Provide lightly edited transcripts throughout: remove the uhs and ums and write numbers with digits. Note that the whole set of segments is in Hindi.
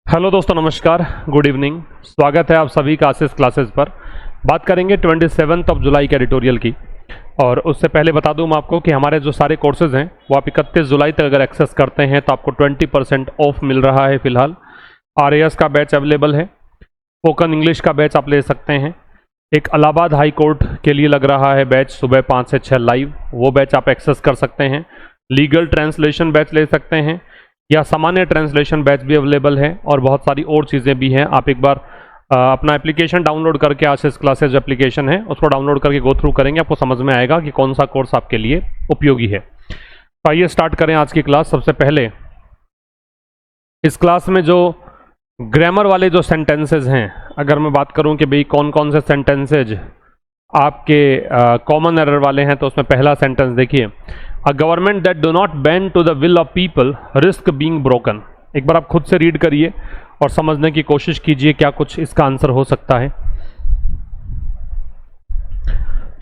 हेलो दोस्तों, नमस्कार, गुड इवनिंग। स्वागत है आप सभी का आशीष क्लासेस पर। बात करेंगे 27 जुलाई के एडिटोरियल की। और उससे पहले बता दूं मैं आपको कि हमारे जो सारे कोर्सेज हैं वो आप 31 जुलाई तक अगर एक्सेस करते हैं तो आपको 20% ऑफ मिल रहा है। फिलहाल RAS का बैच अवेलेबल है, स्पोकन इंग्लिश का बैच आप ले सकते हैं, एक इलाहाबाद हाई कोर्ट के लिए लग रहा है बैच सुबह 5 से 6 लाइव, वो बैच आप एक्सेस कर सकते हैं। लीगल ट्रांसलेशन बैच ले सकते हैं या सामान्य ट्रांसलेशन बैच भी अवेलेबल है, और बहुत सारी और चीज़ें भी हैं। आप एक बार अपना एप्लीकेशन डाउनलोड करके, आशीष क्लासेज एप्लीकेशन है उसको डाउनलोड करके गो थ्रू करेंगे, आपको समझ में आएगा कि कौन सा कोर्स आपके लिए उपयोगी है। तो आइए स्टार्ट करें आज की क्लास। सबसे पहले इस क्लास में जो ग्रामर वाले जो सेंटेंसेज हैं, अगर मैं बात करूं कि भाई कौन कौन से सेंटेंसेज आपके कॉमन एरर वाले हैं, तो उसमें पहला सेंटेंस देखिए, a government that do not bend to the will of people risk being broken. एक बार आप खुद से रीड करिए और समझने की कोशिश कीजिए क्या कुछ इसका आंसर हो सकता है।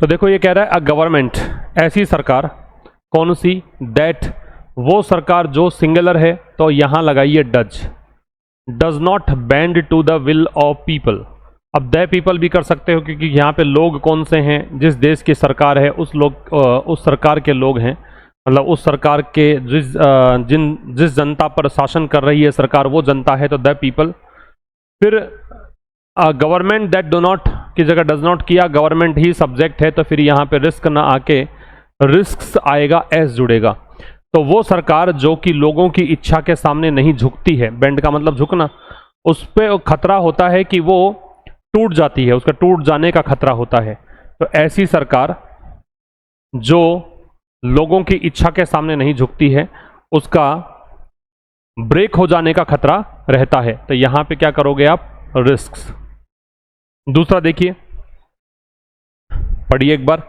तो देखो ये कह रहा है अ गवर्नमेंट, ऐसी सरकार, कौन सी, दैट, वो सरकार जो सिंगुलर है तो यहां लगाइए does not bend to the will of people. अब द पीपल भी कर सकते हो क्योंकि यहाँ पे लोग कौन से हैं, जिस देश की सरकार है उस सरकार के लोग हैं, मतलब उस सरकार के जिस जनता पर शासन कर रही है सरकार वो जनता है, तो द पीपल। फिर गवर्नमेंट दैट डू नॉट की जगह डज नॉट किया, गवर्नमेंट ही सब्जेक्ट है, तो फिर यहाँ पे रिस्क ना आके रिस्क आएगा, एस जुड़ेगा। तो वो सरकार जो कि लोगों की इच्छा के सामने नहीं झुकती है, बेंड का मतलब झुकना, उस पर खतरा होता है कि वो टूट जाती है, उसका टूट जाने का खतरा होता है। तो ऐसी सरकार जो लोगों की इच्छा के सामने नहीं झुकती है उसका ब्रेक हो जाने का खतरा रहता है, तो यहां पे क्या करोगे आप, रिस्क्स। दूसरा देखिए, पढ़िए एक बार,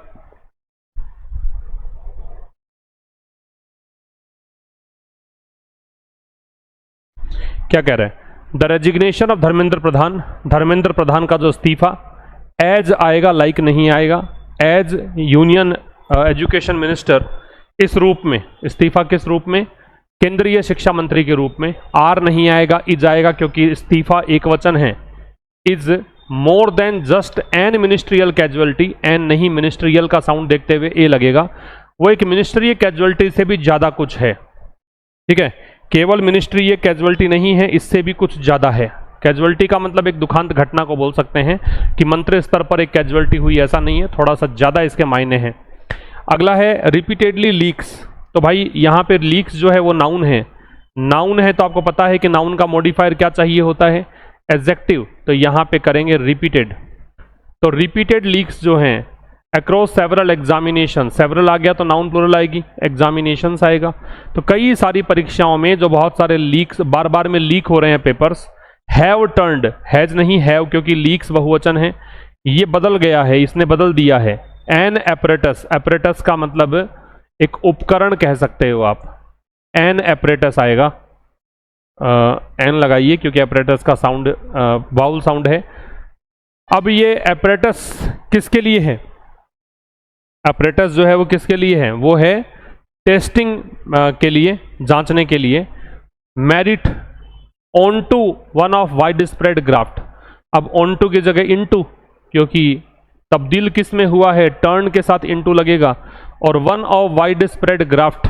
क्या कह रहे हैं, द रेजिग्नेशन ऑफ धर्मेंद्र प्रधान, धर्मेंद्र प्रधान का जो इस्तीफा, एज आएगा, लाइक नहीं आएगा, एज यूनियन एजुकेशन मिनिस्टर, इस रूप में इस्तीफा, किस रूप में, केंद्रीय शिक्षा मंत्री के रूप में। आर नहीं आएगा, इज आएगा क्योंकि इस्तीफा एक वचन है। Is more than just an ministerial casualty, an नहीं, मिनिस्ट्रियल का साउंड देखते हुए ए लगेगा, वो एक मिनिस्ट्रियल कैजुअलिटी से भी ज्यादा कुछ है, ठीक है। केवल मिनिस्ट्री ये कैजुअलिटी नहीं है, इससे भी कुछ ज्यादा है। कैजुअलिटी का मतलब एक दुखांत घटना को बोल सकते हैं कि मंत्री स्तर पर एक कैजुअलिटी हुई, ऐसा नहीं है, थोड़ा सा ज्यादा इसके मायने हैं। अगला है रिपीटेडली लीक्स। तो भाई यहाँ पे लीक्स जो है वो नाउन है, नाउन है तो आपको पता है कि नाउन का मॉडिफायर क्या चाहिए होता है, एडजेक्टिव, तो यहाँ पे करेंगे रिपीटेड। तो रिपीटेड लीक्स जो हैं अक्रॉस सेवरल एग्जामिनेशन, सेवरल आ गया तो नाउन प्लूरल आएगी, एग्जामिनेशंस आएगा। तो कई सारी परीक्षाओं में जो बहुत सारे लीक्स बार बार में लीक हो रहे हैं पेपर्स, हैव टर्न्ड, हैज नहीं हैव, क्योंकि लीक्स बहुवचन है, ये बदल गया है, इसने बदल दिया है। एन एपरेटस, एपरेटस का मतलब एक उपकरण कह सकते हो आप, एन एपरेटस आएगा, एन लगाइए क्योंकि एपरेटस का साउंड वाउल साउंड है। अब ये एपरेटस किसके लिए है, एपरेटस जो है वो किसके लिए है, वो है टेस्टिंग के लिए, जांचने के लिए। Merit on to one of wide spread graft, अब ऑन टू की जगह इनटू, क्योंकि तब्दील किस में हुआ है, टर्न के साथ इनटू लगेगा। और one of wide spread graft,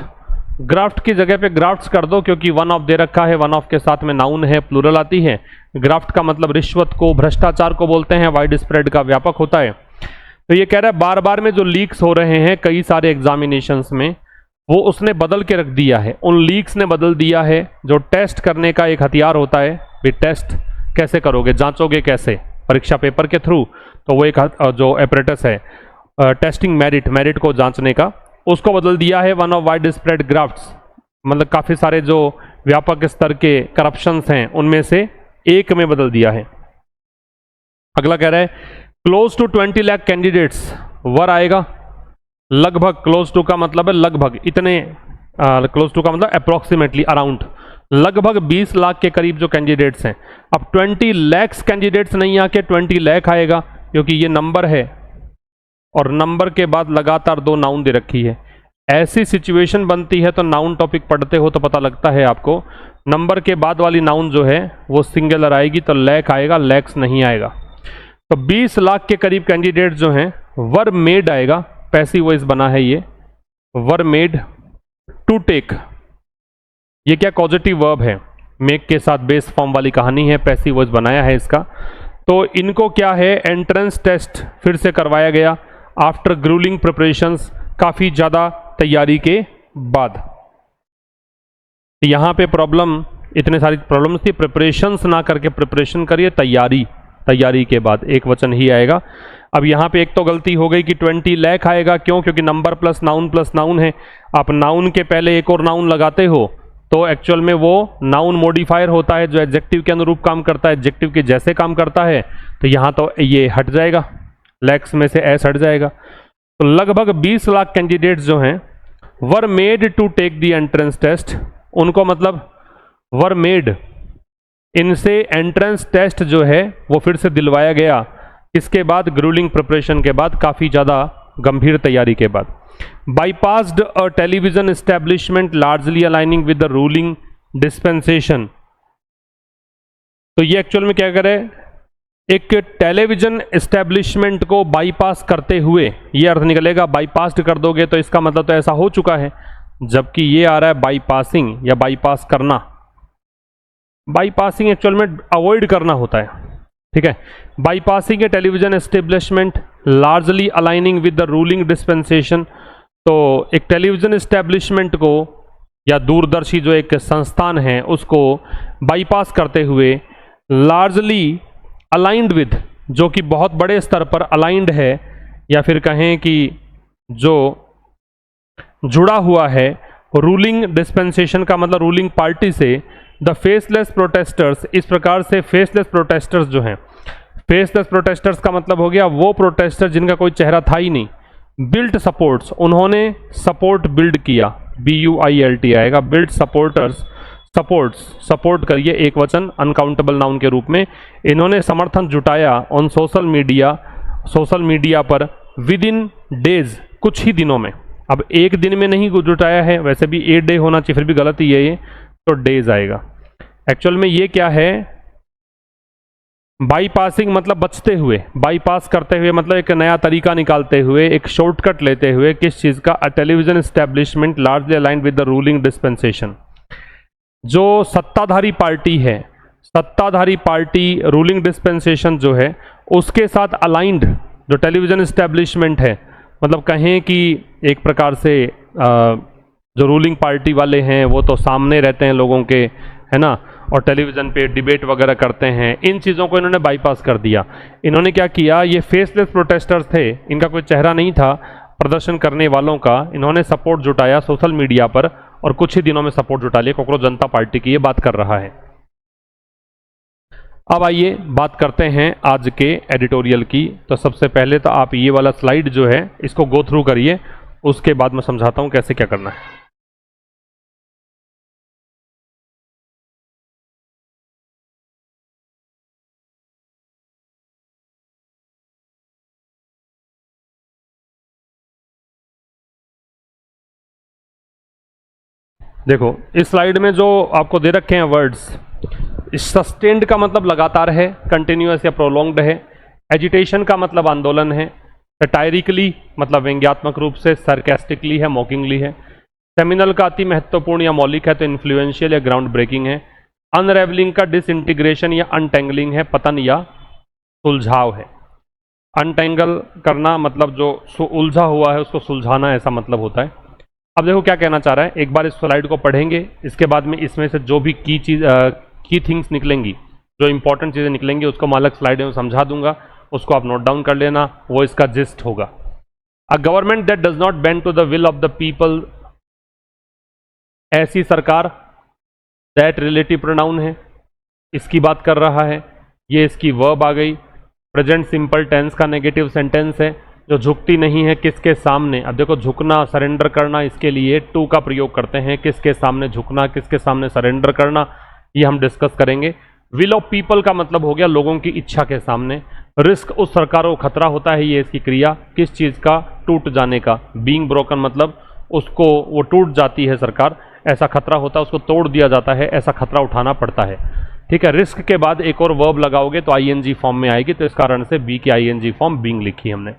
graft की जगह पे ग्राफ्ट्स कर दो क्योंकि वन ऑफ दे रखा है, वन ऑफ के साथ में नाउन है, प्लूरल आती है। ग्राफ्ट का मतलब रिश्वत को, भ्रष्टाचार को बोलते हैं, वाइड स्प्रेड का व्यापक होता है। तो ये कह रहा है बार बार में जो लीक्स हो रहे हैं कई सारे एग्जामिनेशंस में, वो उसने बदल के रख दिया है, उन लीक्स ने बदल दिया है। जो टेस्ट करने का एक हथियार होता है, भी टेस्ट कैसे करोगे, जांचोगे कैसे, परीक्षा पेपर के थ्रू, तो वो एक जो एपरेटस है टेस्टिंग मेरिट, मेरिट को जांचने का, उसको बदल दिया है one of wide spread grafts, मतलब काफ़ी सारे जो व्यापक स्तर के करप्शंस हैं उनमें से एक में बदल दिया है। अगला कह रहा है क्लोज टू 20 लाख कैंडिडेट्स, वर आएगा, लगभग, क्लोज टू का मतलब है लगभग, इतने, क्लोज टू का मतलब अप्रोक्सीमेटली, अराउंड, लगभग 20 लाख के करीब जो कैंडिडेट्स हैं। अब 20 लैक्स कैंडिडेट्स नहीं आके 20 लाख आएगा क्योंकि ये नंबर है और नंबर के बाद लगातार दो नाउन दे रखी है। ऐसी सिचुएशन बनती है तो नाउन टॉपिक पढ़ते हो तो पता लगता है आपको, नंबर के बाद वाली नाउन जो है वो सिंगुलर आएगी तो लैक आएगा, लैक्स नहीं आएगा। तो 20 लाख के करीब कैंडिडेट जो हैं वर मेड आएगा, पैसिव वॉइस बना है ये, वर मेड टू टेक। ये क्या कॉजेटिव वर्ब है, मेक के साथ बेस फॉर्म वाली कहानी है, पैसिव वॉइस बनाया है इसका। तो इनको क्या है, एंट्रेंस टेस्ट फिर से करवाया गया आफ्टर ग्रूलिंग प्रिपरेशंस, काफ़ी ज़्यादा तैयारी के बाद। यहाँ पे प्रॉब्लम, इतने सारी प्रॉब्लम्स थी, प्रिपरेशंस ना करके प्रिपरेशन करिए, तैयारी, तैयारी के बाद एक वचन ही आएगा। अब यहाँ पे एक तो गलती हो गई कि 20 लाख आएगा, क्यों? क्योंकि नंबर प्लस नाउन है। आप नाउन के पहले एक और नाउन लगाते हो तो एक्चुअल में वो नाउन मॉडिफायर होता है जो एडजेक्टिव के अनुरूप काम करता है, एडजेक्टिव के जैसे काम करता है। तो यहाँ तो ये हट जाएगा, लैक्स में से एस हट जाएगा। तो लगभग 20 लाख कैंडिडेट्स जो हैं were made to take the entrance test, उनको मतलब वर मेड, इनसे एंट्रेंस टेस्ट जो है वो फिर से दिलवाया गया। इसके बाद ग्रूलिंग प्रिपरेशन के बाद, काफ़ी ज़्यादा गंभीर तैयारी के बाद। Bypassed a television establishment largely aligning with the ruling dispensation. तो ये एक्चुअल में क्या करे, एक टेलीविजन एस्टेब्लिशमेंट को बाईपास करते हुए, ये अर्थ निकलेगा, बाईपास्ड कर दोगे तो इसका मतलब तो ऐसा हो चुका है, जबकि ये आ रहा है बाईपासिंग या बाईपास करना। बाईपासिंग एक्चुअल में अवॉइड करना होता है, ठीक है। Bypassing A television establishment largely aligning with the ruling dispensation. तो एक टेलीविजन एस्टेब्लिशमेंट को या दूरदर्शी जो एक संस्थान है उसको बाईपास करते हुए, लार्जली अलाइंड विद, जो कि बहुत बड़े स्तर पर अलाइंड है, या फिर कहें कि जो जुड़ा हुआ है रूलिंग डिस्पेंसेशन का मतलब रूलिंग पार्टी से, द फेसलेस प्रोटेस्टर्स। इस प्रकार से फेसलेस प्रोटेस्टर्स जो हैं, फेसलेस प्रोटेस्टर्स का मतलब हो गया वो प्रोटेस्टर जिनका कोई चेहरा था ही नहीं। बिल्ट सपोर्ट्स, उन्होंने सपोर्ट बिल्ड किया, BUILT आएगा, बिल्ट सपोर्टर्स, सपोर्ट्स, सपोर्ट करिए एक वचन अनकाउंटेबल नाउन के रूप में। इन्होंने समर्थन जुटाया ऑन सोशल मीडिया पर विद इन डेज, कुछ ही दिनों में। अब एक दिन में नहीं जुटाया है, वैसे भी 8 डे होना चाहिए, फिर भी गलत ही है ये, तो डेज आएगा। एक्चुअल में ये क्या है, बाईपासिंग मतलब बचते हुए, बाईपास करते हुए मतलब एक नया तरीका निकालते हुए, एक शॉर्टकट लेते हुए, किस चीज़ का, a television establishment largely aligned with the ruling dispensation. जो सत्ताधारी पार्टी है, सत्ताधारी पार्टी रूलिंग डिस्पेंसेशन जो है उसके साथ अलाइंड जो टेलीविजन एस्टेब्लिशमेंट है, मतलब कहें कि एक प्रकार से जो रूलिंग पार्टी वाले हैं वो तो सामने रहते हैं लोगों के, है ना, और टेलीविज़न पे डिबेट वगैरह करते हैं, इन चीज़ों को इन्होंने बाईपास कर दिया। इन्होंने क्या किया, ये फेसलेस प्रोटेस्टर्स थे, इनका कोई चेहरा नहीं था प्रदर्शन करने वालों का, इन्होंने सपोर्ट जुटाया सोशल मीडिया पर और कुछ ही दिनों में सपोर्ट जुटा लिया कॉकरोच जनता पार्टी की, ये बात कर रहा है। अब आइए बात करते हैं आज के एडिटोरियल की। तो सबसे पहले तो आप ये वाला स्लाइड जो है इसको गो थ्रू करिए, उसके बाद मैं समझाता हूँ कैसे क्या करना है। देखो इस स्लाइड में जो आपको दे रखे हैं वर्ड्स, सस्टेन्ड का मतलब लगातार है, कंटिन्यूअस या प्रोलॉन्ग्ड है। एजिटेशन का मतलब आंदोलन है। सटायरिकली मतलब व्यंग्यात्मक रूप से, सरकास्टिकली है, मॉकिंगली है। सेमिनल का अति महत्वपूर्ण या मौलिक है, तो इन्फ्लुएंशियल या ग्राउंड ब्रेकिंग है। अनरेवलिंग का डिसइंटीग्रेशन या अनटेंगलिंग है, पतन या सुलझाव है। अनटेंगल करना मतलब जो उलझा हुआ है उसको सुलझाना, ऐसा मतलब होता है। अब देखो क्या कहना चाह रहा है, एक बार इस स्लाइड को पढ़ेंगे, इसके बाद में इसमें से जो भी की थिंग्स निकलेंगी, जो इंपॉर्टेंट चीज़ें निकलेंगी, उसको मैं अलग स्लाइड में समझा दूंगा, उसको आप नोट डाउन कर लेना, वो इसका जिस्ट होगा। A government that does not bend to the will of the people, ऐसी सरकार, दैट रिलेटिव प्रोनाउन है, इसकी बात कर रहा है। ये इसकी वर्ब आ गई। प्रेजेंट सिंपल टेंस का नेगेटिव सेंटेंस है, जो झुकती नहीं है किसके सामने। अब देखो झुकना, सरेंडर करना, इसके लिए टू का प्रयोग करते हैं। किसके सामने झुकना, किसके सामने सरेंडर करना, ये हम डिस्कस करेंगे। विल ऑफ पीपल का मतलब हो गया लोगों की इच्छा के सामने। रिस्क उस सरकार को खतरा होता है, ये इसकी क्रिया, किस चीज़ का, टूट जाने का। बीइंग ब्रोकन मतलब उसको वो टूट जाती है सरकार, ऐसा खतरा होता है, उसको तोड़ दिया जाता है, ऐसा खतरा उठाना पड़ता है। ठीक है, रिस्क के बाद एक और वर्ब लगाओगे तो आईएनजी फॉर्म में आएगी, तो इस कारण से बी की आईएनजी फॉर्म बीइंग लिखी हमने।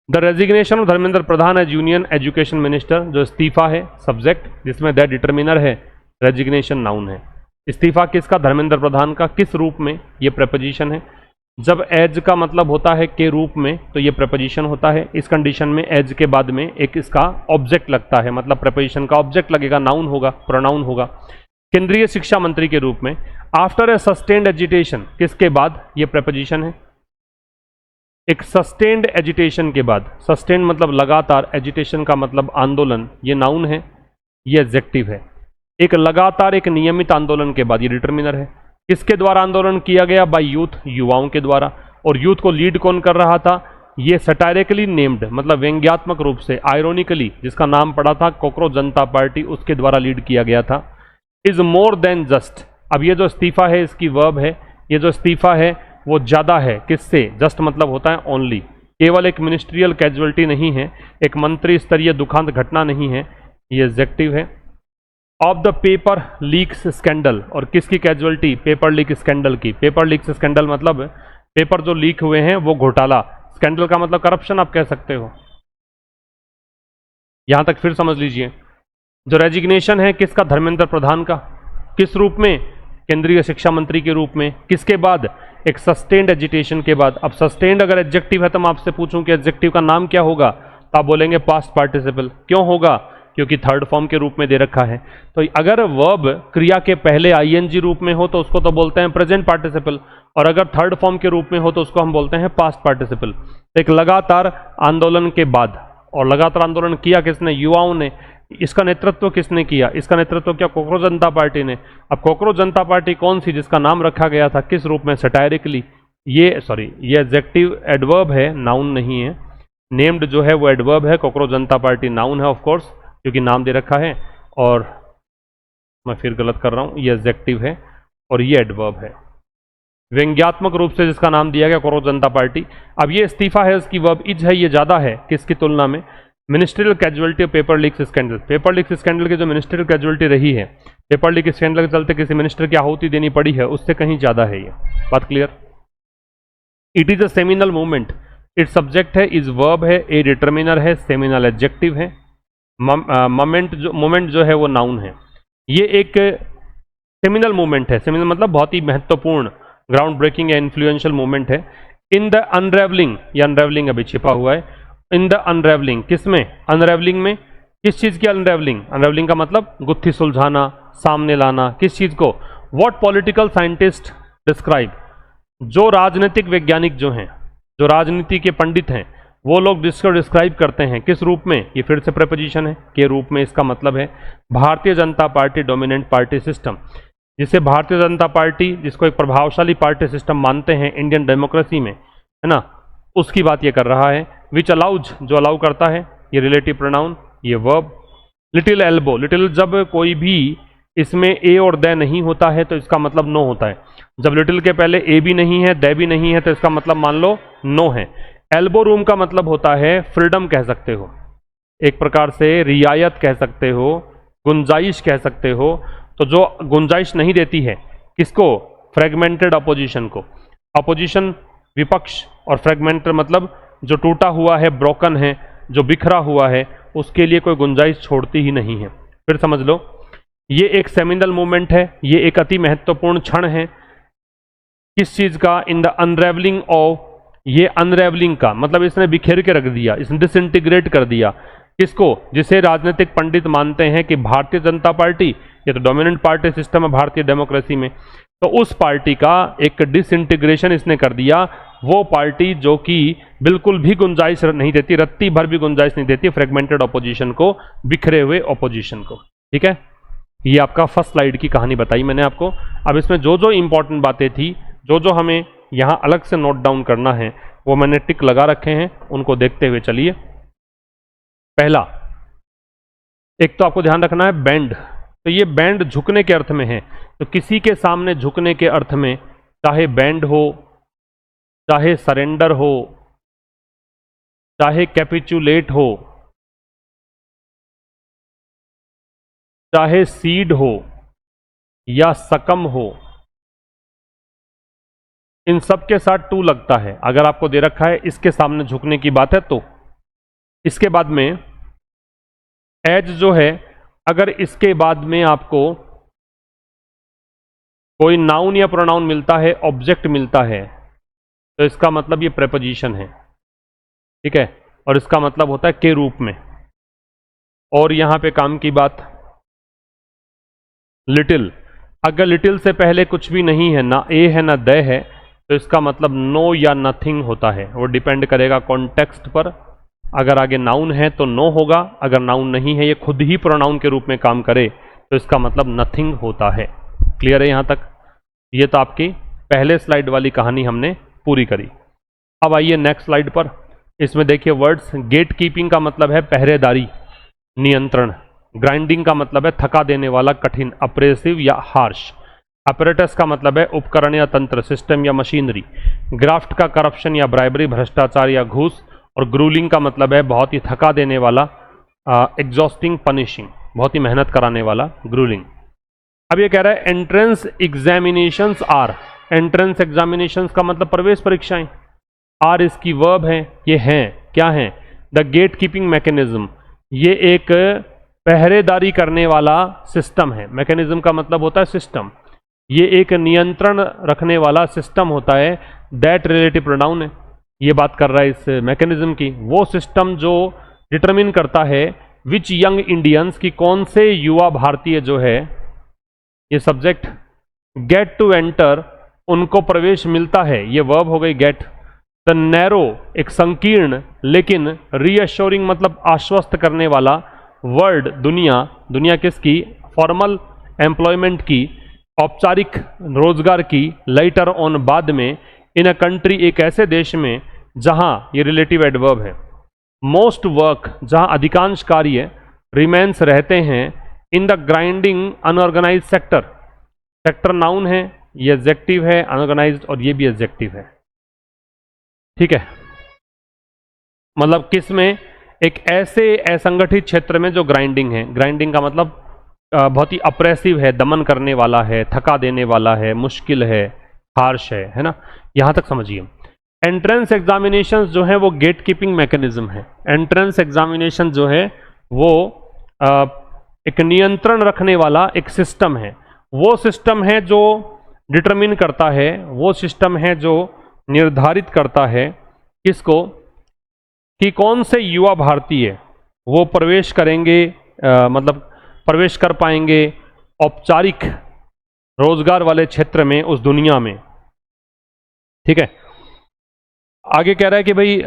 The resignation of Dharmendra Pradhan as union education minister, जो इस्तीफा है सब्जेक्ट, जिसमें द डिटर्मिनर है, रेजिग्नेशन नाउन है। इस्तीफा किसका? धर्मेंद्र प्रधान का। किस रूप में? ये प्रेपोजिशन है। जब एज का मतलब होता है के रूप में, तो ये प्रेपोजिशन होता है। इस कंडीशन में एज के बाद में एक इसका ऑब्जेक्ट लगता है, मतलब प्रेपोजिशन का ऑब्जेक्ट लगेगा, नाउन होगा, प्रोनाउन होगा। केंद्रीय शिक्षा मंत्री के रूप में। आफ्टर ए सस्टेन्ड एजिटेशन, किसके बाद? ये प्रेपोजिशन है। एक सस्टेन्ड एजिटेशन के बाद, सस्टेन्ड मतलब लगातार, एजिटेशन का मतलब आंदोलन, ये नाउन है, ये एडजेक्टिव है। एक लगातार, एक नियमित आंदोलन के बाद, ये डिटर्मिनर है। किसके द्वारा आंदोलन किया गया? बाय यूथ, युवाओं के द्वारा। और यूथ को लीड कौन कर रहा था? ये सटायरिकली नेम्ड, मतलब व्यंग्यात्मक रूप से, आयरोनिकली, जिसका नाम पड़ा था कॉकरोच जनता पार्टी, उसके द्वारा लीड किया गया था। इज मोर देन जस्ट, अब ये जो इस्तीफा है इसकी वर्ब है, ये जो इस्तीफा है वो ज्यादा है, किससे? जस्ट मतलब होता है ओनली, केवल एक मिनिस्ट्रियल कैजुअलिटी नहीं है, एक मंत्री स्तरीय दुखांत घटना नहीं है, ये एडजेक्टिव है। Of the paper leaks scandal, और किसकी कैजुअलिटी? पेपर लीक स्कैंडल की। पेपर लीक स्कैंडल मतलब पेपर जो लीक हुए हैं वो घोटाला, स्कैंडल का मतलब करप्शन आप कह सकते हो। यहां तक फिर समझ लीजिए, जो रेजिग्नेशन है किसका? धर्मेंद्र प्रधान का। किस रूप में? केंद्रीय शिक्षा मंत्री के रूप में। किसके बाद? एक सस्टेन्ड एजिटेशन के बाद। अब सस्टेन्ड अगर एडजेक्टिव है तो मैं आपसे पूछूं कि एडजेक्टिव का नाम क्या होगा, तो आप बोलेंगे पास्ट पार्टिसिपल। क्यों होगा? क्योंकि थर्ड फॉर्म के रूप में दे रखा है। तो अगर वर्ब क्रिया के पहले आईएनजी रूप में हो तो उसको तो बोलते हैं प्रेजेंट पार्टिसिपल, और अगर थर्ड फॉर्म के रूप में हो तो उसको हम बोलते हैं पास्ट पार्टिसिपल। एक लगातार आंदोलन के बाद, और लगातार आंदोलन किया किसने? युवाओं ने। इसका नेतृत्व किसने किया? इसका नेतृत्व क्या? कॉकरोच जनता पार्टी ने। अब कॉकरोच जनता पार्टी कौन सी, जिसका नाम रखा गया था, किस रूप में? सटायरिकली। ये एडजेक्टिव एडवर्ब है, नाउन नहीं है। नेम्ड जो है वो एडवर्ब है, कॉकरोच जनता पार्टी नाउन है ऑफ कोर्स, क्योंकि नाम दे रखा है। और मैं फिर गलत कर रहा हूं, ये एडजेक्टिव है और ये एडवर्ब है। व्यंग्यात्मक रूप से जिसका नाम दिया गया कॉकरोच जनता पार्टी। अब ये इस्तीफा है, उसकी वर्ब इज है, ये ज्यादा है किसकी तुलना में? Ministerial casualty of paper leaks scandal. Paper leaks scandal की जो मिनिस्ट्रियल कैजुअलिटी रही है, पेपर लीक स्कैंडल के चलते किसी मिनिस्टर की आहुति देनी पड़ी है, उससे कहीं ज्यादा है ये बात। Clear? It is a seminal movement, it subject है, इज वर्ब है, ए डिटर्मिनर है, सेमिनल एडजेक्टिव है। मोमेंट जो है वो नाउन है। ये एक सेमिनल मूवमेंट है, सेमिनल मतलब बहुत ही महत्वपूर्ण, ग्राउंड ब्रेकिंग या इन्फ्लुएंशियल मूवमेंट है। इन द अनरेवलिंग, या अनरेवलिंग अभी छिपा हुआ है, इन द अनरेवलिंग, किसमें? अनरेवलिंग में। किस चीज की अनरेवलिंग? अनरेवलिंग का मतलब गुत्थी सुलझाना, सामने लाना। किस चीज को? व्हाट पॉलिटिकल साइंटिस्ट डिस्क्राइब, जो राजनीतिक वैज्ञानिक जो हैं, जो राजनीति के पंडित हैं, वो लोग जिसको डिस्क्राइब करते हैं किस रूप में? ये फिर से प्रेपोजिशन है, के रूप में। इसका मतलब है Bharatiya Janata party dominant party system, जिसे भारतीय जनता पार्टी, जिसको एक प्रभावशाली पार्टी सिस्टम मानते हैं इंडियन डेमोक्रेसी में, है ना, उसकी बात ये कर रहा है। विच अलाउज, जो अलाउ करता है, ये रिलेटिव प्रोनाउन, ये वर्ब। लिटिल एल्बो, लिटिल जब कोई भी इसमें ए और द नहीं होता है तो इसका मतलब नो होता है। जब लिटिल के पहले ए भी नहीं है, द भी नहीं है, तो इसका मतलब मान लो नो है। एल्बो रूम का मतलब होता है फ्रीडम कह सकते हो, एक प्रकार से रियायत कह सकते हो, गुंजाइश कह सकते हो। तो जो गुंजाइश नहीं देती है किसको? फ्रेगमेंटेड अपोजिशन को। अपोजिशन विपक्ष, और फ्रेगमेंटेड मतलब जो टूटा हुआ है, ब्रोकन है, जो बिखरा हुआ है, उसके लिए कोई गुंजाइश छोड़ती ही नहीं है। फिर समझ लो, ये एक सेमिनल मूवमेंट है, ये एक अति महत्वपूर्ण क्षण है। किस चीज का? इन द अनरेवलिंग ऑफ, ये अनरेवलिंग का मतलब इसने बिखेर के रख दिया, इसने डिसइंटीग्रेट कर दिया। किसको? जिसे राजनीतिक पंडित मानते हैं कि भारतीय जनता पार्टी ये तो डोमिनेंट पार्टी सिस्टम है भारतीय डेमोक्रेसी में, तो उस पार्टी का एक डिसइंटीग्रेशन इसने कर दिया। वो पार्टी जो कि बिल्कुल भी गुंजाइश नहीं देती, रत्ती भर भी गुंजाइश नहीं देती फ्रेगमेंटेड ऑपोजिशन को, बिखरे हुए ऑपोजिशन को। ठीक है, ये आपका फर्स्ट स्लाइड की कहानी बताई मैंने आपको। अब इसमें जो जो इंपॉर्टेंट बातें थी, जो जो हमें यहाँ अलग से नोट डाउन करना है, वो मैंने टिक लगा रखे हैं, उनको देखते हुए चलिए। पहला, एक तो आपको ध्यान रखना है बैंड, तो ये बैंड झुकने के अर्थ में है, तो किसी के सामने झुकने के अर्थ में, चाहे बैंड हो, चाहे सरेंडर हो, चाहे कैपिचुलेट हो, चाहे सीड हो या सकम हो, इन सब के साथ टू लगता है। अगर आपको दे रखा है इसके सामने झुकने की बात है तो इसके बाद में एज जो है, अगर इसके बाद में आपको कोई नाउन या प्रोनाउन मिलता है, ऑब्जेक्ट मिलता है, तो इसका मतलब ये प्रेपोजिशन है, ठीक है, और इसका मतलब होता है के रूप में। और यहां पे काम की बात, लिटिल, अगर लिटिल से पहले कुछ भी नहीं है, ना ए है ना द है, तो इसका मतलब नो या नथिंग होता है। वो डिपेंड करेगा कॉन्टेक्स्ट पर। अगर आगे नाउन है तो नो होगा, अगर नाउन नहीं है, ये खुद ही प्रोनाउन के रूप में काम करे, तो इसका मतलब नथिंग होता है। क्लियर है यहां तक? ये तो आपकी पहले स्लाइड वाली कहानी हमने पूरी करी। अब आइए नेक्स्ट स्लाइड पर। इसमें देखिए वर्ड्स, गेट कीपिंग का मतलब है पहरेदारी, नियंत्रण। ग्राइंडिंग का मतलब है थका देने वाला, कठिन, अप्रेसिव या हार्श। अपरेटस का मतलब है उपकरण या तंत्र, सिस्टम या मशीनरी। ग्राफ्ट का करप्शन या ब्राइबरी, भ्रष्टाचार या घूस। और ग्रूलिंग का मतलब है बहुत ही थका देने वाला, एग्जॉस्टिंग, पनिशिंग, बहुत ही मेहनत कराने वाला, ग्रूलिंग। अब ये कह रहा है entrance examinations are, entrance examinations का मतलब प्रवेश परीक्षाएं। आर इसकी वर्ब है, ये हैं, क्या हैं? द गेट कीपिंग मैकेनिज्म, ये एक पहरेदारी करने वाला सिस्टम है। मैकेनिज्म का मतलब होता है सिस्टम, ये एक नियंत्रण रखने वाला सिस्टम होता है। दैट रिलेटिव प्रोनाउन है, ये बात कर रहा है इस मैकेनिज्म की। वो सिस्टम जो डिटरमिन करता है विच यंग इंडियंस, की कौन से युवा भारतीय जो है, ये सब्जेक्ट, गेट टू एंटर, उनको प्रवेश मिलता है, ये वर्ब हो गई गेट। द नैरो, एक संकीर्ण लेकिन रीअश्योरिंग मतलब आश्वस्त करने वाला वर्ल्ड, दुनिया, दुनिया किसकी? फॉर्मल एम्प्लॉयमेंट की, औपचारिक रोजगार की, लाइटर ऑन बाद में, इन अ कंट्री, एक ऐसे देश में जहां, ये रिलेटिव एडवर्ब है, मोस्ट वर्क, जहां अधिकांश कार्य, रिमेन्स रहते हैं, in the grinding unorganize sector, sector noun है, ये एडजेक्टिव है, अनऑर्गेनाइज्ड और ये भी एडजेक्टिव है, ठीक है। मतलब किस में? एक ऐसे असंगठित क्षेत्र में जो ग्राइंडिंग है। ग्राइंडिंग का मतलब बहुत ही अप्रेसिव है, दमन करने वाला है, थका देने वाला है, मुश्किल है, हार्श है ना? यहां तक समझिए। एंट्रेंस एग्जामिनेशन जो है वो गेट कीपिंग मैकेनिज्म है। एंट्रेंस एग्जामिनेशन जो है वो एक नियंत्रण रखने वाला एक सिस्टम है। वो सिस्टम है जो डिटरमिन करता है, वो सिस्टम है जो निर्धारित करता है किसको, कि कौन से युवा भारतीय वो प्रवेश करेंगे, मतलब प्रवेश कर पाएंगे औपचारिक रोजगार वाले क्षेत्र में, उस दुनिया में, ठीक है। आगे कह रहा है कि भाई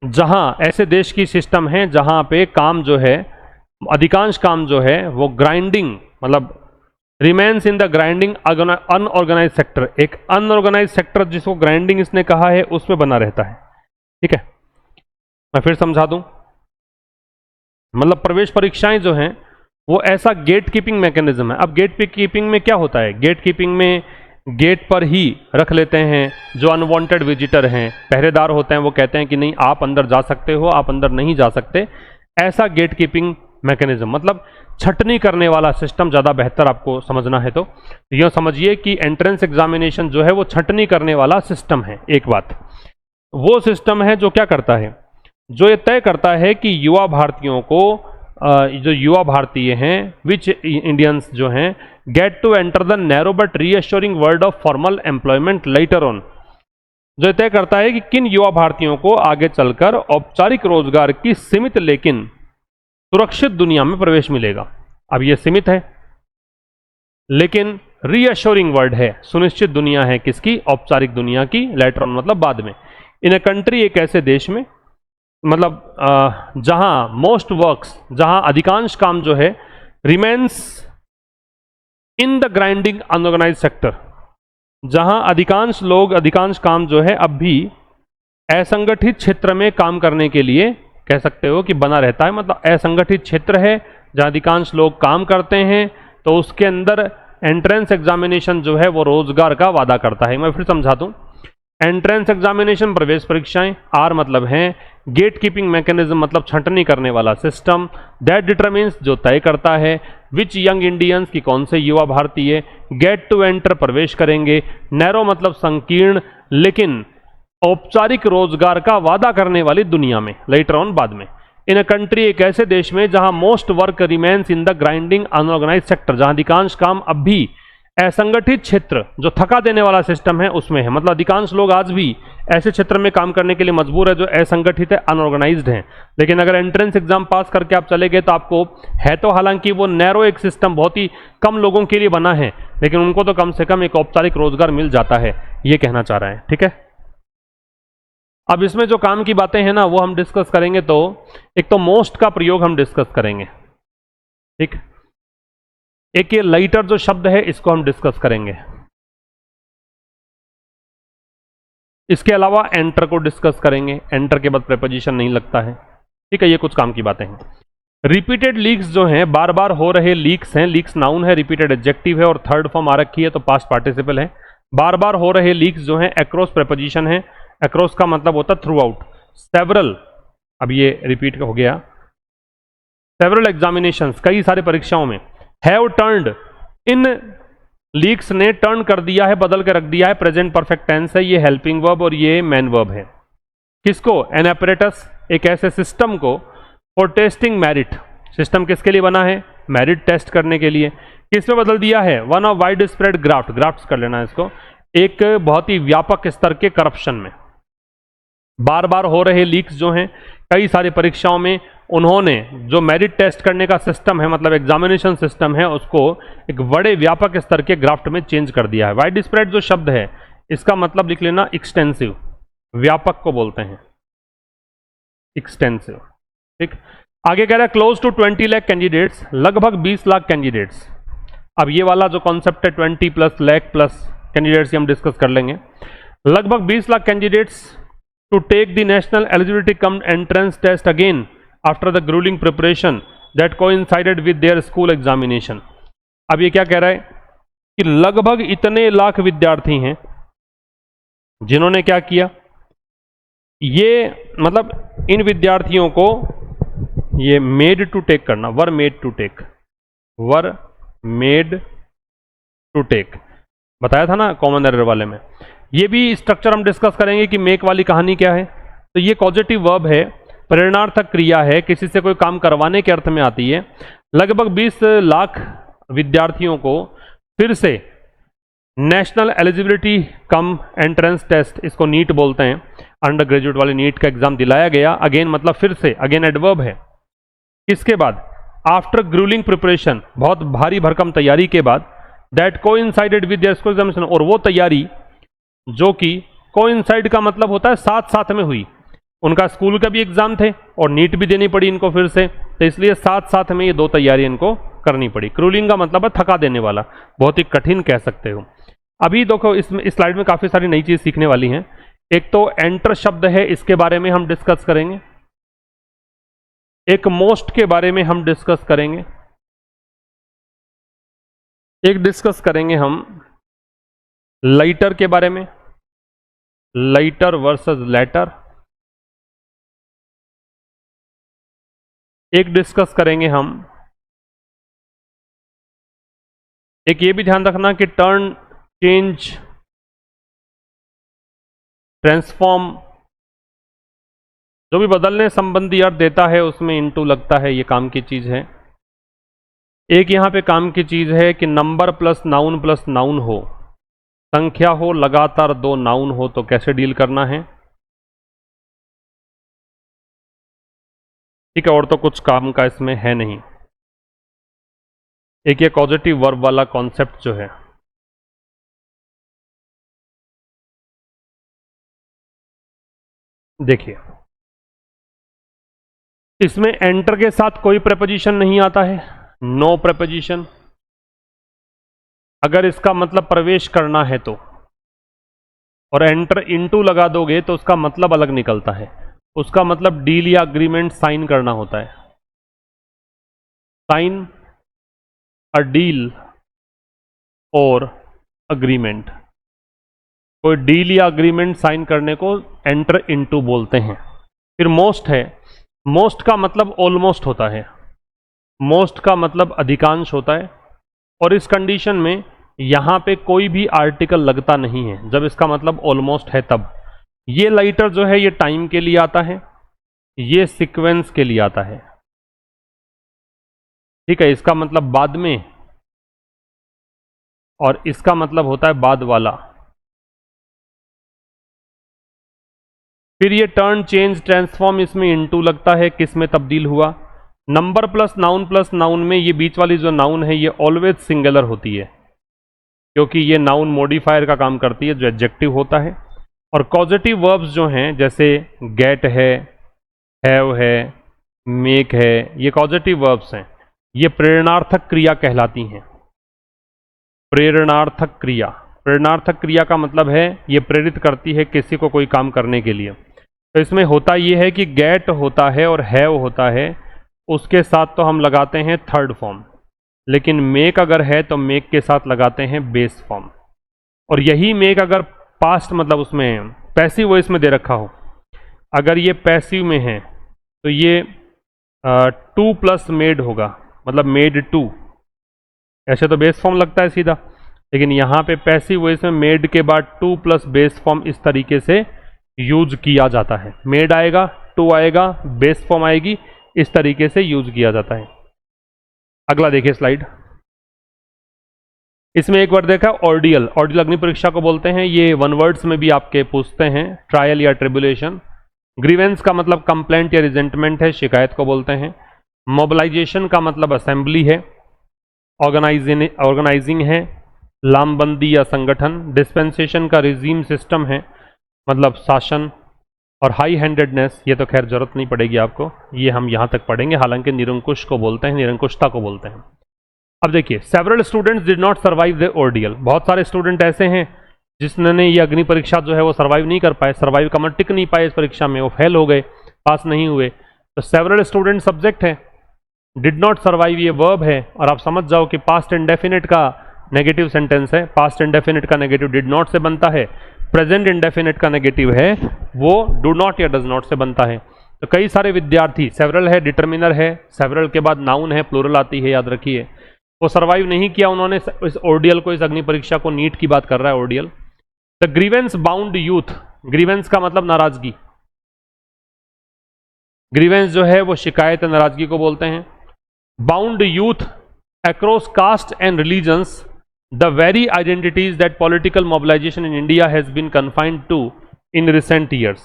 जहां ऐसे देश की सिस्टम है जहां पे काम जो है, अधिकांश काम जो है वो ग्राइंडिंग, मतलब remains in the grinding unorganize sector, एक अनऑर्गेनाइज सेक्टर जिसको ग्राइंडिंग इसने कहा है उसमें बना रहता है, ठीक है। मैं फिर समझा दूं, मतलब प्रवेश परीक्षाएं जो हैं वो ऐसा गेट कीपिंग मैकेनिज्म है। अब गेट कीपिंग में क्या होता है? गेट कीपिंग में गेट पर ही रख लेते हैं जो अनवांटेड विजिटर हैं, पहरेदार होते हैं, वो कहते हैं कि नहीं आप अंदर जा सकते हो, आप अंदर नहीं जा सकते, ऐसा गेट कीपिंग मैकेनिज्म, मतलब छटनी करने वाला सिस्टम, ज़्यादा बेहतर आपको समझना है तो यह समझिए कि एंट्रेंस एग्जामिनेशन जो है वो छटनी करने वाला सिस्टम है। एक बात वो सिस्टम है जो क्या करता है, जो ये तय करता है कि युवा भारतीयों को, जो युवा भारतीय हैं, विच इंडियंस जो हैं, get to enter the narrow but reassuring world of formal employment later on, जो तय करता है कि किन युवा भारतीयों को आगे चलकर औपचारिक रोजगार की सीमित लेकिन सुरक्षित दुनिया में प्रवेश मिलेगा। अब यह सीमित है लेकिन रीअश्योरिंग वर्ड है, सुनिश्चित दुनिया है किसकी? औपचारिक दुनिया की, लेटर ऑन मतलब बाद में, इन अ कंट्री, एक ऐसे देश में, मतलब जहां मोस्ट वर्क्स, जहां अधिकांश काम जो है, remains in the grinding unorganize sector, जहां अधिकांश लोग, अधिकांश काम जो है अब भी असंगठित क्षेत्र में काम करने के लिए कह सकते हो कि बना रहता है। मतलब असंगठित क्षेत्र है जहां अधिकांश लोग काम करते हैं, तो उसके अंदर एंट्रेंस एग्जामिनेशन जो है वो रोजगार का वादा करता है। मैं फिर समझा दूं, एंट्रेंस एग्जामिनेशन प्रवेश परीक्षाएं, आर मतलब हैं गेट कीपिंग मैकेनिज्म मतलब छंटनी करने वाला सिस्टम, दैट डिटरमिन्स जो तय करता है, विच यंग इंडियंस की कौन से युवा भारतीय गेट टू एंटर प्रवेश करेंगे, नैरो मतलब संकीर्ण लेकिन औपचारिक रोजगार का वादा करने वाली दुनिया में, लेटर ऑन बाद में। इन अ कंट्री एक ऐसे देश में जहां most work remains in the grinding unorganize sector, जहां अधिकांश काम अब भी असंगठित क्षेत्र जो थका देने वाला सिस्टम है उसमें है, मतलब अधिकांश लोग आज भी ऐसे क्षेत्र में काम करने के लिए मजबूर है जो असंगठित है, अनऑर्गेनाइज्ड है। लेकिन अगर एंट्रेंस एग्जाम पास करके आप चले गए तो आपको है तो हालांकि वो नैरो एक सिस्टम बहुत ही कम लोगों के लिए बना है, लेकिन उनको तो कम से कम एक औपचारिक रोजगार मिल जाता है, ये कहना चाह रहा है। ठीक है, अब इसमें जो काम की बातें हैं ना वो हम डिस्कस करेंगे। तो एक तो मोस्ट का प्रयोग हम डिस्कस करेंगे, ठीक। एक ये लाइटर जो शब्द है इसको हम डिस्कस करेंगे। इसके अलावा एंटर को डिस्कस करेंगे, एंटर के बाद प्रीपोजिशन नहीं लगता है। ठीक है, ये कुछ काम की बातें हैं। रिपीटेड लीक्स जो हैं, बार बार हो रहे लीक्स हैं, लीक्स नाउन है, रिपीटेड एडजेक्टिव है और थर्ड फॉर्म आ रखी है तो पास्ट पार्टिसिपल है। बार बार हो रहे लीक्स जो हैं अक्रॉस प्रीपोजिशन है, अक्रॉस का मतलब होता है थ्रू आउट। सेवरल, अब ये रिपीट हो गया, सेवरल एग्जामिनेशंस कई सारे परीक्षाओं में, हैव टर्न्ड, इन लीक्स ने टर्न कर दिया है, बदल के रख दिया है, प्रेजेंट परफेक्ट टेंस है, ये हेल्पिंग वर्ब और ये मैन वर्ब है। किसको? एन apparatus, एक ऐसे सिस्टम को, फॉर टेस्टिंग मेरिट, सिस्टम किसके लिए बना है? मेरिट टेस्ट करने के लिए। किस में बदल दिया है? One of wide spread graft, graft कर लेना इसको, एक बहुत ही व्यापक स्तर के करप्शन में। बार बार हो रहे लीक्स जो हैं कई सारी परीक्षाओं में, उन्होंने जो मेरिट टेस्ट करने का सिस्टम है, मतलब एग्जामिनेशन सिस्टम है, उसको एक बड़े व्यापक स्तर के ग्राफ्ट में चेंज कर दिया है। वाइड स्प्रेड जो शब्द है इसका मतलब लिख लेना एक्सटेंसिव, व्यापक को बोलते हैं एक्सटेंसिव। ठीक, आगे कह रहा है क्लोज टू 20 लाख कैंडिडेट्स, लगभग 20 लाख कैंडिडेट्स। अब ये वाला जो कॉन्सेप्ट है 20 प्लस लाख प्लस कैंडिडेट्स, हम डिस्कस कर लेंगे। लगभग 20 lakh candidates to take the national eligibility cum entrance test again after the grueling preparation that coincided with their school examination. अब ये क्या कह रहा है कि लगभग इतने लाख विद्यार्थी हैं जिन्होंने क्या किया, ये मतलब इन विद्यार्थियों को ये मेड टू टेक करना, were made to take, were made to take बताया था ना कॉमन एरर वाले में। ये भी स्ट्रक्चर हम डिस्कस करेंगे कि मेक वाली कहानी क्या है। तो ये पॉजिटिव वर्ब है, प्रेरणार्थक क्रिया है, किसी से कोई काम करवाने के अर्थ में आती है। लगभग 20 लाख विद्यार्थियों को फिर से national eligibility cum entrance test, इसको नीट बोलते हैं, अंडर ग्रेजुएट वाले नीट का एग्जाम दिलाया गया। अगेन मतलब फिर से, अगेन एडवर्ब है। इसके बाद आफ्टर ग्रूलिंग प्रिपरेशन, बहुत भारी भरकम तैयारी के बाद, that coincided with their school examination, और वो तैयारी जो कि कोइंसाइड का मतलब होता है साथ साथ में हुई। उनका स्कूल का भी एग्जाम थे और नीट भी देनी पड़ी इनको फिर से, तो इसलिए साथ साथ में ये दो तैयारी इनको करनी पड़ी। क्रूलिंग का मतलब है थका देने वाला, बहुत ही कठिन कह सकते हो। अभी देखो इसमें इस स्लाइड में काफी सारी नई चीज सीखने वाली हैं। एक तो एंटर शब्द है, इसके बारे में हम डिस्कस करेंगे। एक मोस्ट के बारे में हम डिस्कस करेंगे। एक डिस्कस करेंगे हम लाइटर के बारे में, लाइटर वर्सेस लेटर। एक डिस्कस करेंगे हम, एक ये भी ध्यान रखना कि टर्न, चेंज, ट्रांसफॉर्म जो भी बदलने संबंधी अर्थ देता है उसमें इनटू लगता है, ये काम की चीज है। एक यहां पे काम की चीज है कि नंबर प्लस नाउन हो, संख्या हो, लगातार दो नाउन हो तो कैसे डील करना है। ठीक है, और तो कुछ काम का इसमें है नहीं। एक ये पॉजिटिव वर्ब वाला कॉन्सेप्ट जो है, देखिए इसमें एंटर के साथ कोई प्रेपोजिशन नहीं आता है, नो प्रेपोजिशन। अगर इसका मतलब प्रवेश करना है तो, और एंटर इनटू लगा दोगे तो उसका मतलब अलग निकलता है। उसका मतलब डील या अग्रीमेंट साइन करना होता है। साइन अ डील और अग्रीमेंट, कोई डील या अग्रीमेंट साइन करने को एंटर इनटू बोलते हैं। फिर मोस्ट है, मोस्ट का मतलब ऑलमोस्ट होता है, मोस्ट का मतलब अधिकांश होता है, और इस कंडीशन में यहां पे कोई भी आर्टिकल लगता नहीं है जब इसका मतलब ऑलमोस्ट है तब। ये लाइटर जो है ये टाइम के लिए आता है, ये सीक्वेंस के लिए आता है, ठीक है, इसका मतलब बाद में, और इसका मतलब होता है बाद वाला। फिर ये टर्न, चेंज, ट्रांसफॉर्म, इसमें इनटू लगता है, किस में तब्दील हुआ। नंबर प्लस नाउन में ये बीच वाली जो नाउन है ये ऑलवेज सिंगुलर होती है, क्योंकि ये नाउन मॉडिफायर का काम करती है जो एडजेक्टिव होता है। और कॉजेटिव वर्ब्स जो हैं जैसे गेट है, हैव है, मेक है, ये कॉजेटिव वर्ब्स हैं, ये प्रेरणार्थक क्रिया कहलाती हैं। प्रेरणार्थक क्रिया, प्रेरणार्थक क्रिया का मतलब है ये प्रेरित करती है किसी को कोई काम करने के लिए। तो इसमें होता ये है कि गेट होता है और हैव होता है, उसके साथ तो हम लगाते हैं थर्ड फॉर्म, लेकिन मेक अगर है तो मेक के साथ लगाते हैं बेस फॉर्म। और यही मेक अगर पास्ट मतलब उसमें पैसिव वॉइस में दे रखा हो, अगर ये पैसिव में है तो ये टू प्लस मेड होगा, मतलब मेड टू, ऐसे तो बेस फॉर्म लगता है सीधा, लेकिन यहाँ पे पैसिव वॉइस में मेड के बाद टू प्लस बेस फॉर्म इस तरीके से यूज किया जाता है। मेड आएगा, टू आएगा, बेस फॉर्म आएगी, इस तरीके से यूज किया जाता है। अगला देखिए स्लाइड, इसमें एक वर्ड देखा ऑर्डियल, ऑर्डियल अग्नि परीक्षा को बोलते हैं, ये वन वर्ड्स में भी आपके पूछते हैं, ट्रायल या ट्रिब्यूलेशन। ग्रीवेंस का मतलब कंप्लेंट या रिजेंटमेंट है, शिकायत को बोलते हैं। मोबिलाइजेशन का मतलब असेंबली है, ऑर्गेनाइजिंग है, लामबंदी या संगठन। डिस्पेंसेशन का रिजीम सिस्टम है, मतलब शासन। और हाई हैंडेडनेस, ये तो खैर जरूरत नहीं पड़ेगी आपको, ये हम यहाँ तक पढ़ेंगे, हालांकि निरंकुश को बोलते हैं, निरंकुशता को बोलते हैं। अब देखिए, several students did not survive the ordeal, बहुत सारे स्टूडेंट ऐसे हैं जिसने ये अग्नि परीक्षा जो है वो सर्वाइव नहीं कर पाए, सर्वाइव का मतलब टिक नहीं पाए इस परीक्षा में, वो फेल हो गए, पास नहीं हुए। तो सेवरल स्टूडेंट सब्जेक्ट है, डिड नॉट सर्वाइव ये वर्ब है, और आप समझ जाओ कि पास्ट इंडेफिनिट का नेगेटिव सेंटेंस है, पास्ट इंडेफिनिट का नेगेटिव डिड नॉट से बनता है, प्रेजेंट इंडेफिनिट का नेगेटिव है वो डू नॉट या डज नॉट से बनता है। तो कई सारे विद्यार्थी, सेवरल है, डिटर्मिनर है, सेवरल के बाद नाउन है, प्लूरल आती है, याद रखिए, वो सर्वाइव नहीं किया उन्होंने इस ऑर्डियल को, इस अग्नि परीक्षा को, नीट की बात कर रहा है ordeal. The grievance bound youth, grievance का मतलब नाराजगी, ग्रीवेंस जो है वो शिकायत, नाराजगी को बोलते हैं। Bound youth across cast and religions the very identities that political mobilization in India has been confined to in recent years।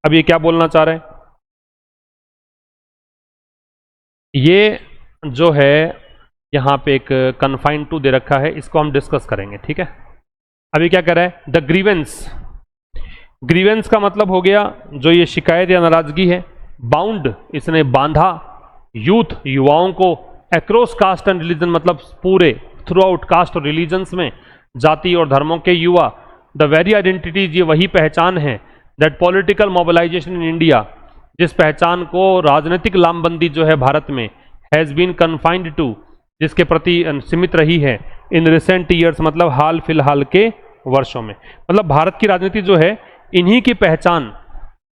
अब ये क्या बोलना चाह रहे हैं, ये जो है यहां पे एक confined to दे रखा है, इसको हम डिस्कस करेंगे, ठीक है। अभी क्या कह रहा है, द ग्रीवेंस, ग्रीवेंस का मतलब हो गया जो ये शिकायत या नाराजगी है, बाउंड इसने बांधा, यूथ युवाओं को, अक्रॉस कास्ट एंड रिलीजन मतलब पूरे थ्रू आउट कास्ट और रिलीजन्स में, जाति और धर्मों के युवा। द वेरी आइडेंटिटीज, ये वही पहचान है, that political mobilisation in India, जिस पहचान को राजनीतिक लामबंदी जो है भारत में, हैज़ बीन कन्फाइंड टू, जिसके प्रति सीमित रही है, इन रिसेंट ईयर्स मतलब हाल फिलहाल के वर्षों में। मतलब भारत की राजनीति जो है इन्हीं की पहचान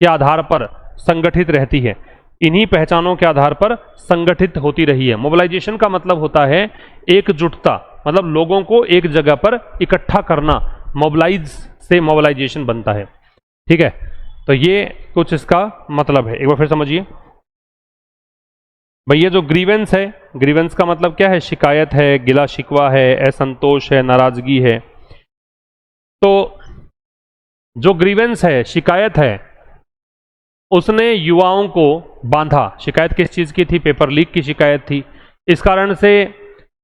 के आधार पर संगठित रहती है, इन्हीं पहचानों के आधार पर संगठित होती रही है। मोबिलाइजेशन का मतलब होता है एकजुटता, मतलब लोगों को एक जगह पर इकट्ठा करना, मोबिलाइज से मोबिलाइजेशन बनता है, ठीक है। तो ये कुछ इसका मतलब है, एक बार फिर समझिए भाई। ये जो ग्रीवेंस है, ग्रीवेंस का मतलब क्या है, शिकायत है, गिला शिकवा है, असंतोष है, नाराजगी है। तो जो ग्रीवेंस है, शिकायत है, उसने युवाओं को बांधा। शिकायत किस चीज की थी, पेपर लीक की शिकायत थी। इस कारण से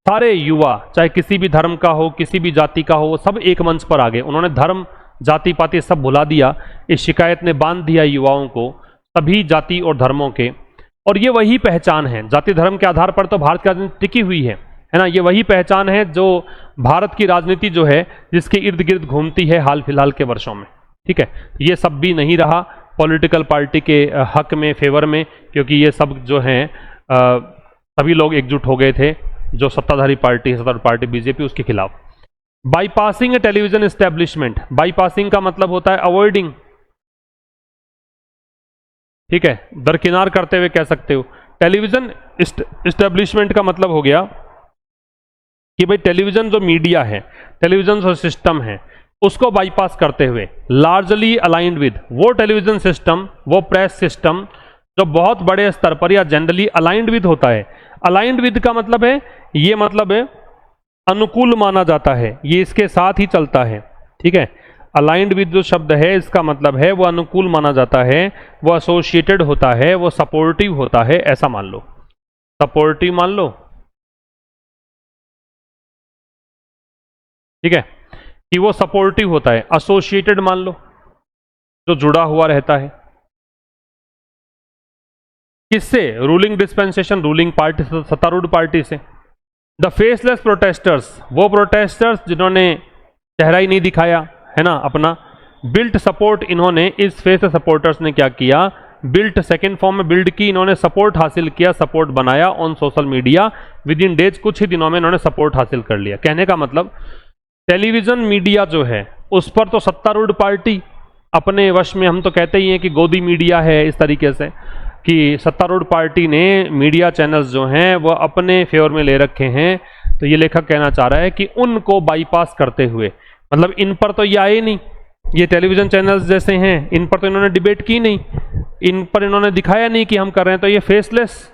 सारे युवा, चाहे किसी भी धर्म का हो, किसी भी जाति का हो, वो सब एक मंच पर आ गए, उन्होंने धर्म जाति पाति सब भुला दिया। इस शिकायत ने बांध दिया युवाओं को सभी जाति और धर्मों के, और ये वही पहचान है, जाति धर्म के आधार पर तो भारत की राजनीति टिकी हुई है ना, ये वही पहचान है जो भारत की राजनीति जो है जिसके इर्द गिर्द घूमती है हाल फिलहाल के वर्षों में, ठीक है। ये सब भी नहीं रहा पॉलिटिकल पार्टी के हक में, फेवर में, क्योंकि ये सब जो हैं सभी लोग एकजुट हो गए थे, जो सत्ताधारी पार्टी है, सत्ताधारी पार्टी बीजेपी, उसके खिलाफ। बाईपासिंग ए टेलीविजन एस्टेब्लिशमेंट, बाईपासिंग का मतलब होता है अवॉइडिंग, ठीक है, दरकिनार करते हुए कह सकते हो। टेलीविजन इस्टेब्लिशमेंट का मतलब हो गया कि भाई टेलीविजन जो मीडिया है, टेलीविजन जो सिस्टम है, उसको बाईपास करते हुए लार्जली अलाइंड विद वो टेलीविजन सिस्टम, वो प्रेस सिस्टम जो बहुत बड़े स्तर पर या जनरली अलाइंड विद होता है। अलाइंड विद का मतलब है, ये मतलब है अनुकूल माना जाता है, ये इसके साथ ही चलता है। ठीक है, अलाइंड विद जो शब्द है इसका मतलब है वो अनुकूल माना जाता है, वो एसोसिएटेड होता है, वो सपोर्टिव होता है, ऐसा मान लो, सपोर्टिव मान लो। ठीक है, कि वो सपोर्टिव होता है, एसोसिएटेड मान लो, जो जुड़ा हुआ रहता है किससे? रूलिंग डिस्पेंसेशन, रूलिंग पार्टी, सत्तारूढ़ पार्टी से। द फेसलेस प्रोटेस्टर्स, वो प्रोटेस्टर्स जिन्होंने चेहरा ही नहीं दिखाया है ना अपना। बिल्ट सपोर्ट, इन्होंने इस फेसलेस सपोर्टर्स ने क्या किया? बिल्ट सेकेंड फॉर्म में बिल्ड की, इन्होंने सपोर्ट हासिल किया, सपोर्ट बनाया on social media with in days, कुछ ही दिनों में इन्होंने सपोर्ट हासिल कर लिया। कहने का मतलब टेलीविजन मीडिया जो है उस पर तो सत्तारूढ़ पार्टी अपने वश में, हम तो कहते ही हैं कि गोदी मीडिया है, इस तरीके से कि सत्तारूढ़ पार्टी ने मीडिया चैनल्स जो हैं वो अपने फेवर में ले रखे हैं। तो ये लेखक कहना चाह रहा है कि उनको बाईपास करते हुए, मतलब इन पर तो ये आए नहीं, ये टेलीविजन चैनल्स जैसे हैं, इन पर तो इन्होंने डिबेट की नहीं, इन पर इन्होंने दिखाया नहीं कि हम कर रहे हैं, तो ये फेसलेस,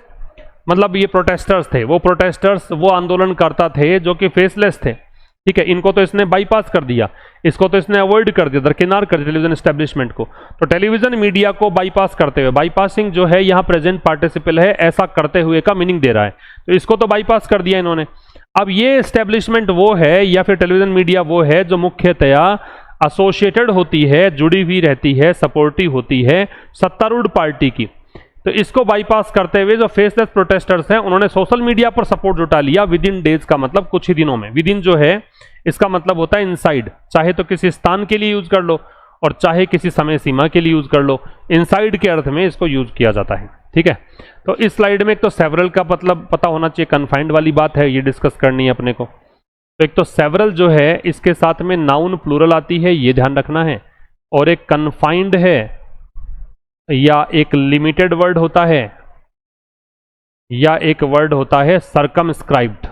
मतलब ये प्रोटेस्टर्स थे, वो प्रोटेस्टर्स, वो आंदोलनकर्ता थे जो कि फेसलेस थे। ठीक है, इनको तो इसने बाईपास कर दिया, इसको तो इसने अवॉइड कर दिया, दरकिनार कर दिया टेलीविजन एस्टेब्लिशमेंट को। तो टेलीविजन मीडिया को बाईपास करते हुए, बाईपासिंग जो है यहाँ प्रेजेंट पार्टिसिपल है, ऐसा करते हुए का मीनिंग दे रहा है, तो इसको तो बाईपास कर दिया इन्होंने। अब ये एस्टेब्लिशमेंट वो है या फिर टेलीविजन मीडिया वो है जो मुख्यतया एसोसिएटेड होती है, जुड़ी हुई रहती है, सपोर्टिव होती है सत्तारूढ़ पार्टी की। तो इसको बाईपास करते हुए जो फेसलेस प्रोटेस्टर्स हैं उन्होंने सोशल मीडिया पर सपोर्ट जुटा लिया विद इन डेज, का मतलब कुछ ही दिनों में। विद इन जो है इसका मतलब होता है इनसाइड, चाहे तो किसी स्थान के लिए यूज कर लो और चाहे किसी समय सीमा के लिए यूज कर लो, इनसाइड के अर्थ में इसको यूज किया जाता है। ठीक है, तो इस स्लाइड में एक तो सेवरल का मतलब पता होना चाहिए, कन्फाइंड वाली बात है, ये डिस्कस करनी है अपने को। तो एक तो सेवरल जो है इसके साथ में नाउन प्लूरल आती है, ये ध्यान रखना है, और एक कन्फाइंड है या एक लिमिटेड वर्ड होता है या एक वर्ड होता है सर्कमस्क्राइब्ड,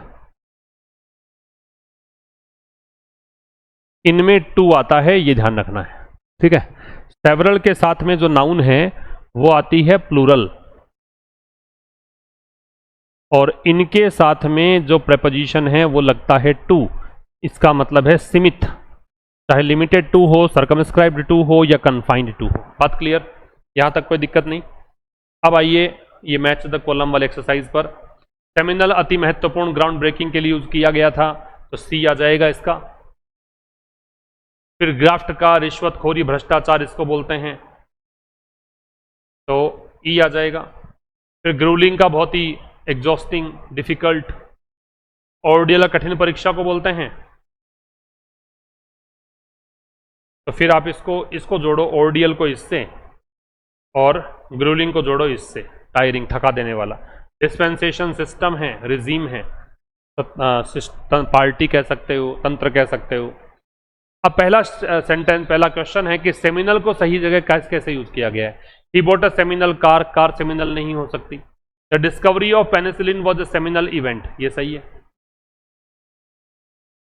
इनमें टू आता है, ये ध्यान रखना है। ठीक है, सेवरल के साथ में जो नाउन है वो आती है प्लूरल, और इनके साथ में जो प्रेपोजिशन है वो लगता है टू, इसका मतलब है सीमित, चाहे लिमिटेड टू हो, सर्कमस्क्राइब्ड टू हो या कन्फाइंड टू हो। बात क्लियर? यहां तक कोई दिक्कत नहीं। अब आइए ये मैच द कॉलम वाले एक्सरसाइज पर। सेमिनल अति महत्वपूर्ण ग्राउंड ब्रेकिंग के लिए यूज किया गया था, तो सी आ जाएगा इसका। फिर ग्राफ्ट का, रिश्वतखोरी, भ्रष्टाचार इसको बोलते हैं, तो ई आ जाएगा। फिर ग्रूलिंग का बहुत ही एग्जॉस्टिंग, डिफिकल्ट, ऑर्डियल कठिन परीक्षा को बोलते हैं, तो फिर आप इसको जोड़ो, ऑर्डियल को इससे और ग्रूलिंग को जोड़ो इससे, टायरिंग, थका देने वाला। डिस्पेंसेशन सिस्टम है, रिजीम है, पार्टी कह सकते हो, तंत्र कह सकते हो। अब पहला सेंटेंस, पहला क्वेश्चन है कि सेमिनल को सही जगह कैसे यूज किया गया है। He bought a seminal car, car seminal नहीं हो सकती। The discovery of penicillin was a seminal event, ये सही है।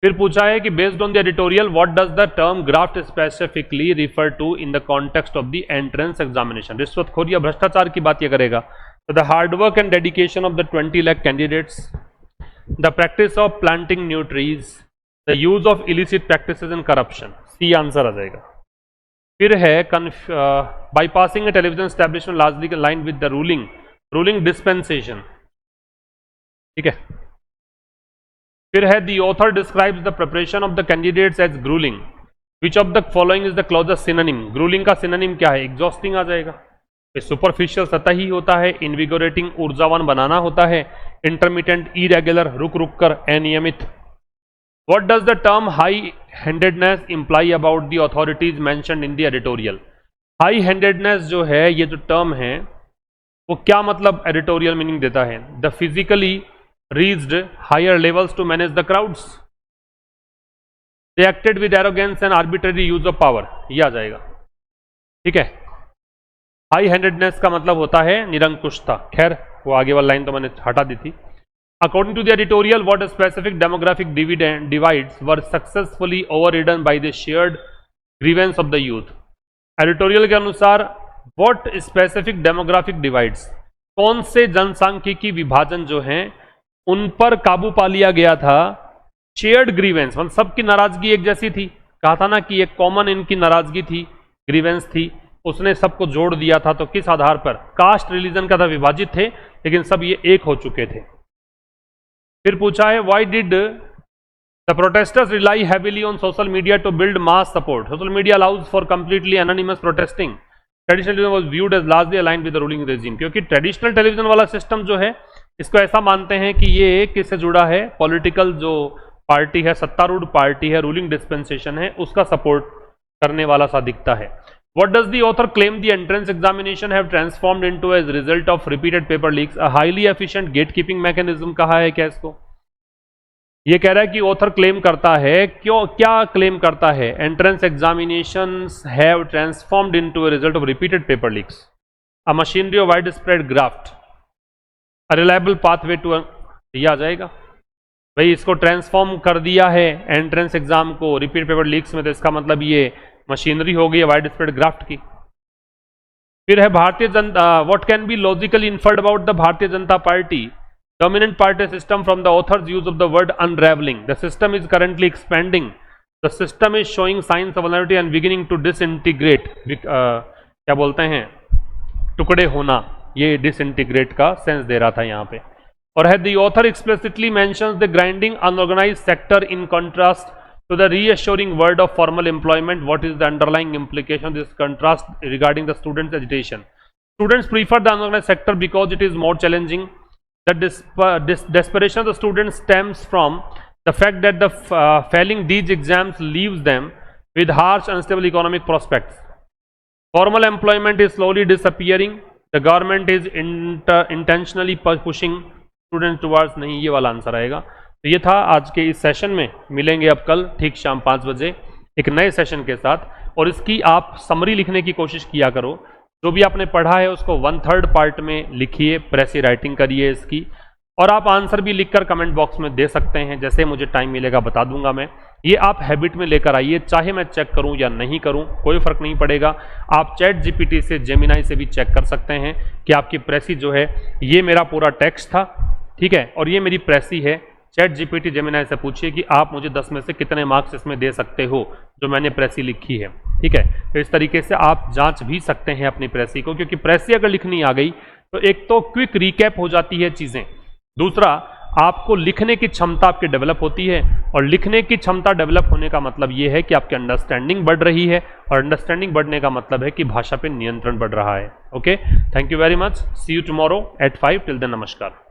फिर पूछा है कि based on the editorial what does the term graft specifically refer to in the context of the entrance examination. रिश्वतखोरी या भ्रष्टाचार की बात ये करेगा। तो the hard work and dedication of the 20 lakh candidates, the practice of planting new trees, the use of illicit practices and corruption, C answer आ जाएगा। फिर है bypassing television establishment largely line with the ruling dispensation, ठीक है। फिर है the author describes the preparation of the candidates as grueling, which of the following is the closest synonym. Grueling का सिनोनिम क्या है? एग्जॉस्टिंग आ जाएगा। सुपरफिशियल सतही होता है, इनविगोरेटिंग ऊर्जावान बनाना होता है, इंटरमिटेंट इरेगुलर रुक रुक कर, अनियमित। What does the term high handedness imply about the authorities mentioned in the editorial. High handedness जो है, ये जो टर्म है वो क्या मतलब एडिटोरियल मीनिंग देता है? The physically reached higher levels to manage the crowds, they acted with arrogance and arbitrary use of power, ये आ जाएगा, ठीक है। हाई हैंडेडनेस का मतलब होता है निरंकुशता। खैर वो आगे वाली लाइन तो मैंने हटा दी थी। According to the editorial, what specific demographic divides were successfully overridden by the shared grievances of the youth. Editorial के अनुसार व्हाट स्पेसिफिक डेमोग्राफिक डिवाइड्स, कौन से जनसांख्यिकी विभाजन जो हैं उन पर काबू पा लिया गया था। शेयर्ड ग्रीवेंस मतलब सबकी नाराजगी एक जैसी थी, कहा था ना कि एक कॉमन इनकी नाराजगी थी, ग्रीवेंस थी, उसने सबको जोड़ दिया था। तो किस आधार पर? कास्ट रिलीजन का था, विभाजित थे लेकिन सब ये एक हो चुके थे। फिर पूछा है why did the protesters rely heavily on social media to build mass support. Social media allows for completely anonymous protesting, traditional television was viewed as largely aligned with the ruling regime. क्योंकि ट्रेडिशनल टेलीविजन वाला सिस्टम जो है इसको ऐसा मानते हैं कि ये किससे जुड़ा है, पॉलिटिकल जो पार्टी है, सत्तारूढ़ पार्टी है, रूलिंग डिस्पेंसेशन है, उसका सपोर्ट करने वाला सा दिखता है। What does the author claim the entrance examination have transformed into as result of repeated paper leaks? A highly efficient gatekeeping mechanism कहा है क्या इसको? ये कह रहा है कि ऑथर क्लेम करता है, क्यों क्या क्लेम करता है? Entrance examinations have transformed into a result of repeated paper leaks, a machinery of wide spread graft, a reliable pathway to, ये आ जाएगा भाई। इसको ट्रांसफॉर्म कर दिया है एंट्रेंस एग्जाम को रिपीट पेपर लीक्स में, तो इसका मतलब ये मशीनरी हो गई है वाइड स्प्रेड ग्राफ्ट की। फिर है Bharatiya Janata, what can be logically inferred about the Bharatiya Janata party dominant party system from the author's use of the word unraveling. The system is currently expanding. The system is showing signs of vulnerability and beginning to disintegrate. क्या बोलते हैं, टुकड़े होना, ये disintegrate का सेंस दे रहा था यहाँ पे। और है the author explicitly mentions the grinding unorganized sector in contrast to the reassuring word of formal employment. What is the underlying implication of this contrast regarding the students' agitation? Students prefer the unorganized sector because it is more challenging. The desperation of the students stems from the fact that the failing these exams leaves them with harsh, unstable economic prospects. Formal employment is slowly disappearing. The government is intentionally pushing students towards, नहीं ये वाला आंसर आएगा। तो ये था आज के इस सेशन में। मिलेंगे अब कल ठीक शाम 5 बजे एक नए सेशन के साथ, और इसकी आप समरी लिखने की कोशिश किया करो। जो भी आपने पढ़ा है उसको 1/3 पार्ट में लिखिए, प्रेसी राइटिंग करिए इसकी, और आप आंसर भी लिखकर कमेंट बॉक्स में दे सकते हैं। जैसे मुझे टाइम मिलेगा बता दूंगा मैं। ये आप हैबिट में लेकर आइए, चाहे मैं चेक करूं या नहीं करूं कोई फर्क नहीं पड़ेगा। आप चैट जीपीटी से, जेमिनाई से भी चेक कर सकते हैं कि आपकी प्रेसी जो है, ये मेरा पूरा टेक्स्ट था, ठीक है, और ये मेरी प्रेसी है। चैट जीपीटी, जेमिनाई से पूछिए कि आप मुझे 10 में से कितने मार्क्स इसमें दे सकते हो जो मैंने प्रेसी लिखी है, ठीक है। तो इस तरीके से आप जांच भी सकते हैं अपनी प्रेसी को, क्योंकि प्रेसी अगर लिखनी आ गई तो एक तो क्विक रिकैप हो जाती है चीज़ें, दूसरा आपको लिखने की क्षमता आपकी डेवलप होती है, और लिखने की क्षमता डेवलप होने का मतलब ये है कि आपकी अंडरस्टैंडिंग बढ़ रही है, और अंडरस्टैंडिंग बढ़ने का मतलब है कि भाषा पे नियंत्रण बढ़ रहा है। Okay, thank you very much, see you tomorrow at 5, till then नमस्कार।